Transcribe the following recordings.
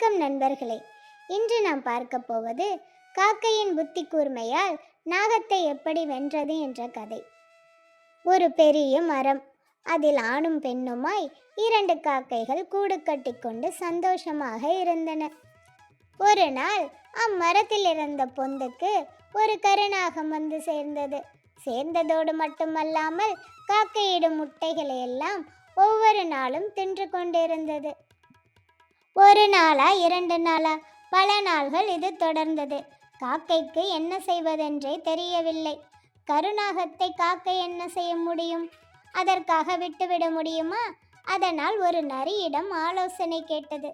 வணக்கம் நண்பர்களே. இன்று நாம் பார்க்க போவது காக்கையின் புத்தி கூர்மையால் நாகத்தை எப்படி வென்றது என்ற கதை. ஒரு பெரிய மரம், அதில் ஆணும் பெண்ணுமாய் 2 காக்கைகள் கூடு கட்டிக்கொண்டு சந்தோஷமாக இருந்தன. ஒரு நாள் அம்மரத்தில் இருந்த பொந்துக்கு ஒரு கருநாகம் வந்து சேர்ந்தது. சேர்ந்ததோடு மட்டுமல்லாமல் காக்கையிடும் முட்டைகளை எல்லாம் ஒவ்வொரு நாளும் தின்று கொண்டிருந்தது. ஒரு நாளா 2 நாளா பல நாள்கள் இது தொடர்ந்தது. காக்கைக்கு என்ன செய்வதென்றே தெரியவில்லை. கருநாகத்தை காக்கை என்ன செய்ய முடியும்? அதற்காக விட்டுவிட முடியுமா? அதனால் ஒரு நரியிடம் ஆலோசனை கேட்டது.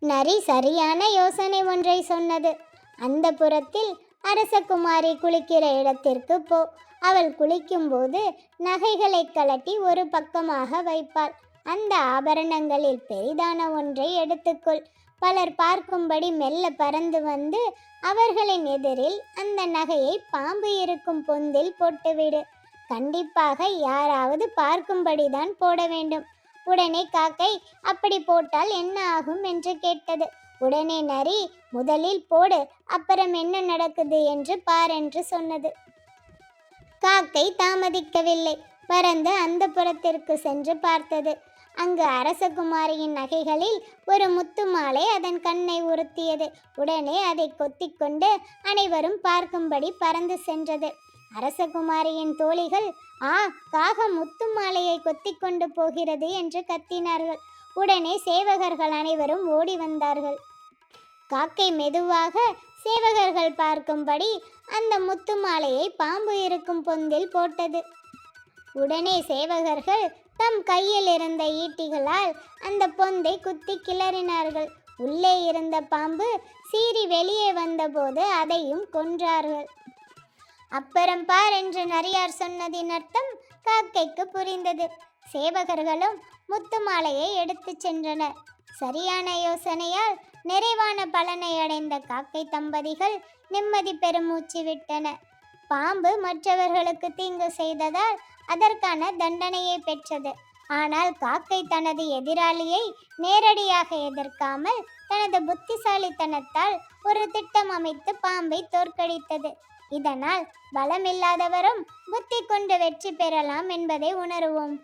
நரி சரியான யோசனை ஒன்றை சொன்னது. அந்த புறத்தில் அரசகுமாரி குளிக்கிற இடத்திற்கு போ. அவள் குளிக்கும்போது நகைகளை கலட்டி ஒரு பக்கமாக வைப்பாள். அந்த ஆபரணங்களில் பெரிதான ஒன்றை எடுத்துக்கொள். பலர் பார்க்கும்படி மெல்ல பறந்து வந்து அவர்களின் எதிரில் அந்த நகையை பாம்பு இருக்கும் பொந்தில் போட்டுவிடு. கண்டிப்பாக யாராவது பார்க்கும்படிதான் போட வேண்டும். உடனே காக்கை அப்படி போட்டால் என்ன ஆகும் என்று கேட்டது. உடனே நரி முதலில் போடு, அப்புறம் என்ன நடக்குது என்று பார் என்று சொன்னது. காக்கை தாமதிக்கவில்லை. பறந்து அந்த புறத்திற்கு சென்று பார்த்தது. அங்கு அரசகுமாரியின் நகைகளில் ஒரு முத்து மாலை அதன் கண்ணை உறுத்தியது. உடனே அதை கொத்திக்கொண்டு அனைவரும் பார்க்கும்படி பறந்து சென்றது. அரசகுமாரியின் தோழிகள், காகம் முத்து மாலையை கொத்தி கொண்டு போகிறது என்று கத்தினார்கள். உடனே சேவகர்கள் அனைவரும் ஓடி வந்தார்கள். காக்கை மெதுவாக சேவகர்கள் பார்க்கும்படி அந்த முத்து மாலையை பாம்பு இருக்கும் பொந்தில் போட்டது. உடனே சேவகர்கள் தம் கையில் இருந்த ஈட்டிகளால் அந்த பொந்தை குத்தி கிளறினார்கள். உள்ளே இருந்த பாம்பு சீறி வெளியே வந்தபோது அதையும் கொன்றார்கள். அப்புறம் பார் என்று நரியார் சொன்னதின் அர்த்தம் காக்கைக்கு புரிந்தது. சேவகர்களும் முத்து மாலையை எடுத்து சென்றனர். சரியான யோசனையால் நிறைவான பலனை அடைந்த காக்கை தம்பதிகள் நிம்மதி பெருமூச்சு விட்டனர். பாம்பு மற்றவர்களுக்கு தீங்கு செய்ததால் அதற்கான தண்டனையை பெற்றது. ஆனால் காக்கை தனது எதிராளியை நேரடியாக எதிர்க்காமல் தனது புத்திசாலித்தனத்தால் ஒரு திட்டம் அமைத்து பாம்பை தோற்கடித்தது. இதனால் பலமில்லாதவரும் புத்தி கொண்டு வெற்றி பெறலாம் என்பதை உணருவோம்.